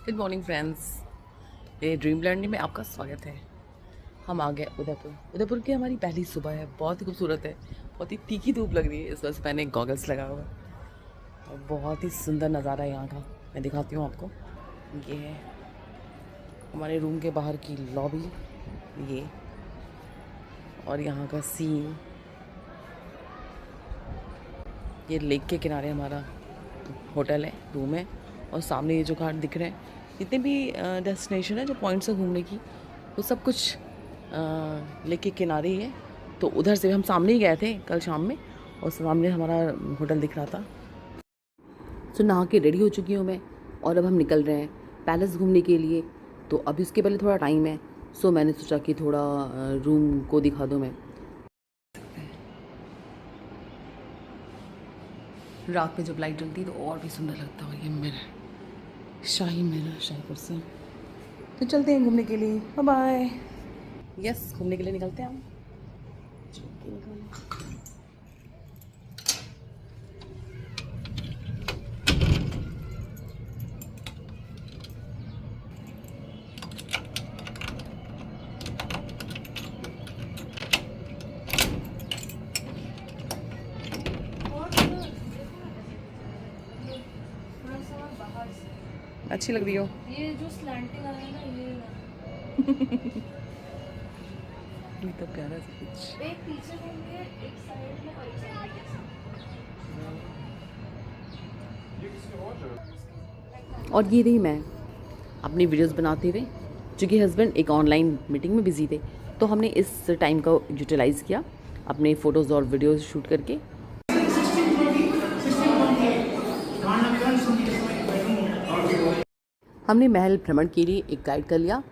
Good morning friends, मेरे dream land में आपका स्वागत है। हम आ गए उदयपुर। उदयपुर की हमारी पहली सुबह है, बहुत ही खूबसूरत है, बहुत ही तीखी धूप लग रही है। इस वजह से मैंने गॉगल्स लगा हुआ है और बहुत ही सुंदर नज़ारा है यहाँ का। मैं दिखाती हूँ आपको। ये है हमारे रूम के बाहर की लॉबी, ये और यहाँ का सीन। ये लेक के किनारे हमारा होटल है, रूम है, और सामने ये जो घाट दिख रहे हैं, जितने भी डेस्टिनेशन है जो पॉइंट्स है घूमने की, वो सब कुछ लेक के किनारे ही है। तो उधर से हम सामने ही गए थे कल शाम में, और सामने हमारा होटल दिख रहा था। तो नहा के रेडी हो चुकी हूँ मैं, और अब हम निकल रहे हैं पैलेस घूमने के लिए। तो अभी उसके पहले थोड़ा टाइम है, सो मैंने सोचा कि थोड़ा रूम को दिखा दूँ मैं। रात में जब लाइट जलती है तो और भी सुंदर लगता है। और ये मिरर, शाही मिरर, शाही कुर्सी। तो चलते हैं घूमने के लिए। Bye bye. यस, घूमने के लिए निकलते हैं हम। अच्छी लग रही हो ये जो स्लैंटिंग आ रहा है ना, ये ये तो प्यारा सा कुछ। एक पीछे घूमिए, एक साइड में और एक साइड में। और ये रही मैं अपनी वीडियोस बनाते हुए, क्योंकि हस्बैंड एक ऑनलाइन मीटिंग में बिजी थे, तो हमने इस टाइम का यूटिलाइज़ किया अपने फ़ोटोज़ और वीडियोस शूट करके। हमने महल भ्रमण के लिए एक गाइड कर लिया।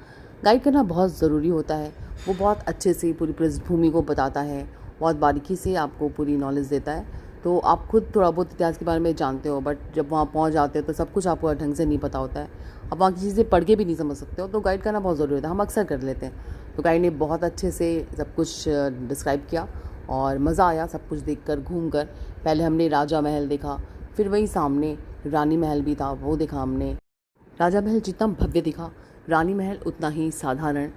गाइड करना बहुत ज़रूरी होता है, वो बहुत अच्छे से पूरी पृष्ठभूमि को बताता है, बहुत बारीकी से आपको पूरी नॉलेज देता है। तो आप खुद थोड़ा बहुत इतिहास के बारे में जानते हो, बट जब वहाँ पहुँच जाते हो तो सब कुछ आपको ढंग से नहीं पता होता है। आप वहाँ की चीज़ें पढ़ के भी नहीं समझ सकते हो, तो गाइड करना बहुत ज़रूरी होता है। हम अक्सर कर लेते हैं। तो गाइड ने बहुत अच्छे से सब कुछ डिस्क्राइब किया और मज़ा आया सब कुछ देखकर, घूमकर। पहले हमने राजा महल देखा, फिर वहीं सामने रानी महल भी था, वो देखा हमने। राजा महल जितना भव्य दिखा, रानी महल उतना ही साधारण।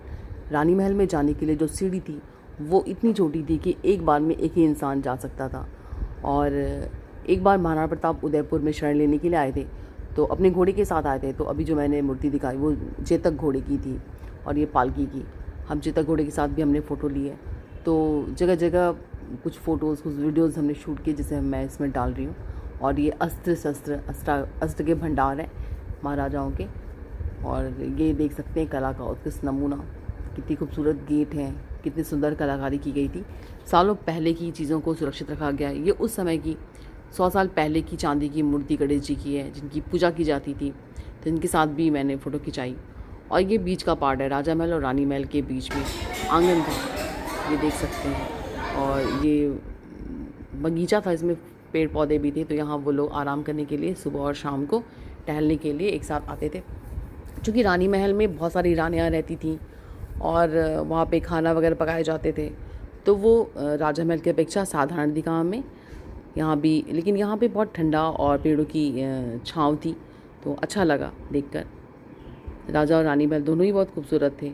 रानी महल में जाने के लिए जो सीढ़ी थी वो इतनी छोटी थी कि एक बार में एक ही इंसान जा सकता था। और एक बार महाराणा प्रताप उदयपुर में शरण लेने के लिए आए थे, तो अपने घोड़े के साथ आए थे। तो अभी जो मैंने मूर्ति दिखाई वो चेतक घोड़े की थी, और ये पालकी की। हम चेतक घोड़े के साथ भी हमने फ़ोटो ली है। तो जगह जगह कुछ फ़ोटोज़, कुछ वीडियोज़ हमने शूट किए, जिसे मैं इसमें डाल रही हूँ। और ये अस्त्र शस्त्र, अस्त्र के भंडार है महाराजाओं के। और ये देख सकते हैं कला का उत्कृष्ट नमूना। कितनी खूबसूरत गेट हैं, कितनी सुंदर कलाकारी की गई थी। सालों पहले की चीज़ों को सुरक्षित रखा गया है। ये उस समय की 100 साल पहले की चांदी की मूर्ति गणेश जी की है, जिनकी पूजा की जाती थी। तो इनके साथ भी मैंने फ़ोटो खिंचाई। और ये बीच का पार्ट है, राजा महल और रानी महल के बीच में आंगन था, ये देख सकते हैं। और ये बगीचा था, इसमें पेड़ पौधे भी थे। तो यहाँ वो लोग आराम करने के लिए सुबह और शाम को टहलने के लिए एक साथ आते थे। क्योंकि रानी महल में बहुत सारी रानियाँ रहती थीं और वहाँ पे खाना वगैरह पकाए जाते थे, तो वो राजा महल की अपेक्षा साधारण दिखा हमें यहाँ भी। लेकिन यहाँ पे बहुत ठंडा और पेड़ों की छाँव थी, तो अच्छा लगा देखकर। राजा और रानी महल दोनों ही बहुत खूबसूरत थे।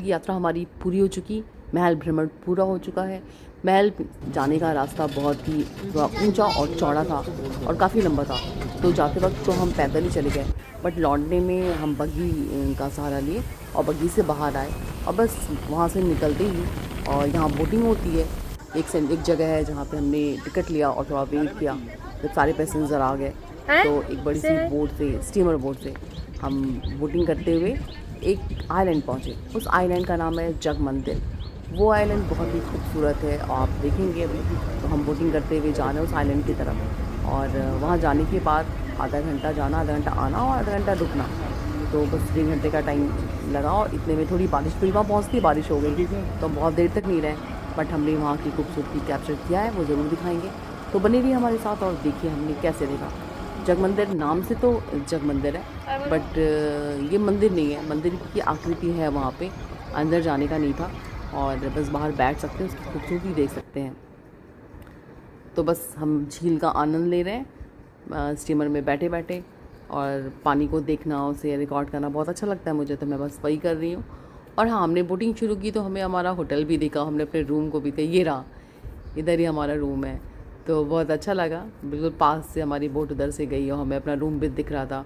की यात्रा हमारी पूरी हो चुकी, महल भ्रमण पूरा हो चुका है। महल जाने का रास्ता बहुत ही थोड़ा ऊंचा और चौड़ा था और काफ़ी लंबा था, तो जाते वक्त तो हम पैदल ही चले गए, बट लौटने में हम बग्घी का सहारा लिए और बग्घी से बाहर आए और बस वहाँ से निकलते ही और यहाँ बोटिंग होती है। एक जगह है जहाँ पे हमने टिकट लिया और थोड़ा वेट किया। जब सारे पैसेंजर आ गए तो एक बड़ी सी बोट से, स्टीमर बोट से हम बोटिंग करते हुए एक आइलैंड पहुँचे। उस आइलैंड का नाम है जग मंदिर। वो आइलैंड बहुत ही खूबसूरत है और आप देखेंगे अभी। तो हम बोटिंग करते हुए जा रहे हैं उस आइलैंड की तरफ और वहाँ जाने के बाद आधा घंटा जाना, आधा घंटा आना और आधा घंटा रुकना, तो बस 3 घंटे का टाइम लगा और इतने में थोड़ी बारिश हुई। वहाँ पहुँचती बारिश हो गई तो बहुत देर तक नहीं रहे, बट हमने वहाँ की खूबसूरती कैप्चर किया है, वो ज़रूर दिखाएंगे। तो बने रहिए हमारे साथ और देखिए हमने कैसे देखा। जग मंदिर नाम से तो जग मंदिर है, बट ये मंदिर नहीं है। मंदिर की आकृति है वहाँ पे, अंदर जाने का नहीं था और बस बाहर बैठ सकते हैं, उसकी खूबसूरती देख सकते हैं। तो बस हम झील का आनंद ले रहे हैं स्टीमर में बैठे बैठे, और पानी को देखना, उसे रिकॉर्ड करना बहुत अच्छा लगता है मुझे, तो मैं बस वही कर रही हूँ। और हाँ, हमने बोटिंग शुरू की तो हमें हमारा होटल भी दिखा, हमने अपने रूम को भी देखा। ये रहा, इधर ही हमारा रूम है, तो बहुत अच्छा लगा। बिल्कुल पास से हमारी बोट उधर से गई और हमें अपना रूम भी दिख रहा था।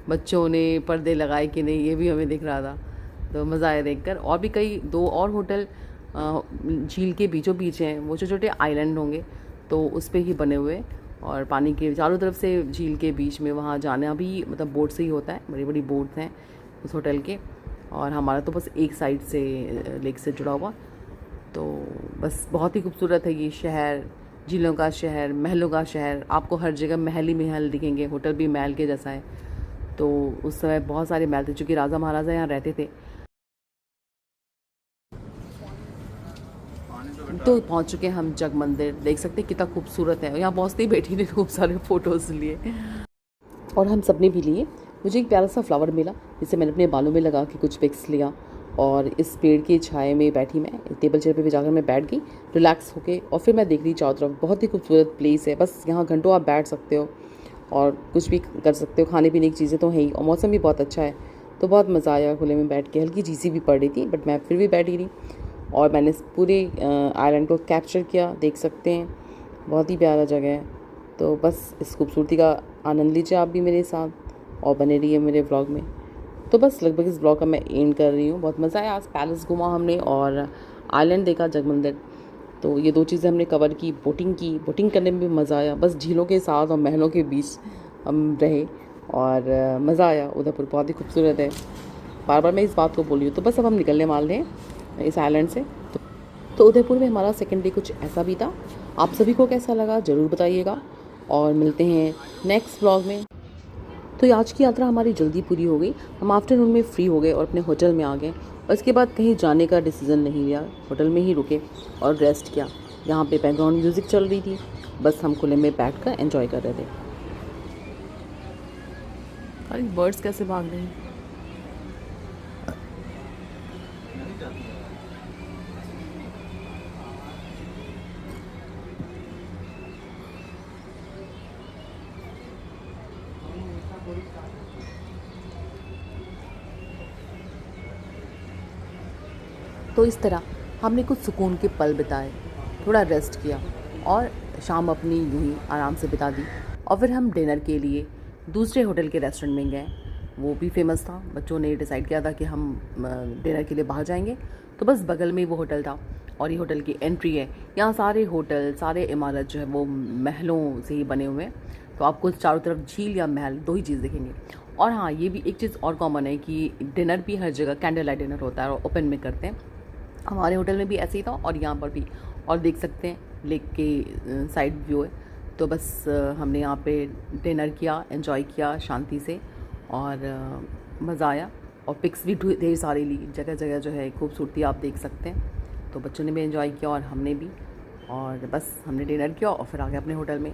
बच्चों ने पर्दे लगाए कि नहीं ये भी हमें दिख रहा था, तो मज़ा आया देखकर। और भी कई 2 और होटल झील के बीचों बीच हैं, वो छोटे छोटे आइलैंड होंगे तो उस पे ही बने हुए, और पानी के चारों तरफ से झील के बीच में वहाँ जाना भी मतलब बोट से ही होता है। बड़ी बड़ी बोट्स हैं उस होटल के, और हमारा तो बस एक साइड से लेक से जुड़ा हुआ। तो बस बहुत ही खूबसूरत है ये शहर, झीलों का शहर, महलों का शहर। आपको हर जगह महल ही महल दिखेंगे, होटल भी महल के जैसा है। तो उस समय बहुत सारे महल थे, चूँकि राजा महाराजा यहाँ रहते थे। तो पहुँच चुके हैं हम जग मंदिर, देख सकते हैं कितना खूबसूरत है। यहाँ पहुँचते ही बेटी ने खूब सारे फ़ोटोज़ लिए और हम सब ने भी लिए। मुझे एक प्यारा सा फ्लावर मिला जिसे मैंने अपने बालों में लगा के कुछ पिक्स लिया, और इस पेड़ की छाया में बैठी मैं, टेबल चेयर पे भी जाकर मैं बैठ गई रिलैक्स होके, और फिर मैं देख रही चारों तरफ। बहुत ही खूबसूरत प्लेस है, बस यहाँ घंटों आप बैठ सकते हो और कुछ भी कर सकते हो। खाने पीने की चीज़ें तो हैं ही, और मौसम भी बहुत अच्छा है, तो बहुत मज़ा आया खुले में बैठ के। हल्की चीज़ी भी पड़ रही थी, बट मैं फिर भी बैठी रही और मैंने इस पूरे आइलैंड को कैप्चर किया। देख सकते हैं बहुत ही प्यारा जगह है। तो बस इस खूबसूरती का आनंद लीजिए आप भी मेरे साथ, और बने रहिए मेरे व्लॉग में। तो बस लगभग इस ब्लॉग का मैं एंड कर रही हूँ। बहुत मज़ा आया। आज पैलेस घूमा हमने और आइलैंड देखा, जग मंदिर। तो ये 2 चीज़ें हमने कवर की। बोटिंग करने में भी मज़ा आया, बस झीलों के साथ और महलों के बीच हम रहे और मज़ा आया। उदयपुर बहुत ही खूबसूरत है, बार बार मैं इस बात को बोली हूँ। तो बस अब हम निकलने वाले हैं इस आइलैंड से। तो उदयपुर में हमारा सेकेंड डे कुछ ऐसा भी था। आप सभी को कैसा लगा ज़रूर बताइएगा, और मिलते हैं नेक्स्ट ब्लॉग में। तो आज की यात्रा हमारी जल्दी पूरी हो गई। हम आफ्टरनून में फ्री हो गए और अपने होटल में आ गए, और इसके बाद कहीं जाने का डिसीज़न नहीं लिया, होटल में ही रुके और रेस्ट किया। यहाँ पे बैकग्राउंड म्यूज़िक चल रही थी, बस हम खुले में बैठ कर एंजॉय कर रहे थे। अरे बर्ड्स कैसे भाग रहे हैं। तो इस तरह हमने कुछ सुकून के पल बिताए, थोड़ा रेस्ट किया और शाम अपनी यूं ही आराम से बिता दी। और फिर हम डिनर के लिए दूसरे होटल के रेस्टोरेंट में गए, वो भी फेमस था। बच्चों ने डिसाइड किया था कि हम डिनर के लिए बाहर जाएंगे, तो बस बगल में ही वो होटल था और ये होटल की एंट्री है। यहाँ सारे होटल, सारे इमारत जो है वो महलों से ही बने हुए हैं, तो आपको चारों तरफ झील या महल 2 ही चीज़ दिखेंगे। और हाँ, ये भी एक चीज़ और कॉमन है कि डिनर भी हर जगह कैंडल लाइट डिनर होता है और ओपन में करते हैं। हमारे होटल में भी ऐसे ही था और यहाँ पर भी, और देख सकते हैं लेक के साइड व्यू है। तो बस हमने यहाँ पे डिनर किया, एंजॉय किया शांति से, और मज़ा आया। और पिक्स भी ढेर सारी ली, जगह जगह जो है खूबसूरती आप देख सकते हैं। तो बच्चों ने भी एंजॉय किया और हमने भी, और बस हमने डिनर किया और फिर आ गए अपने होटल में।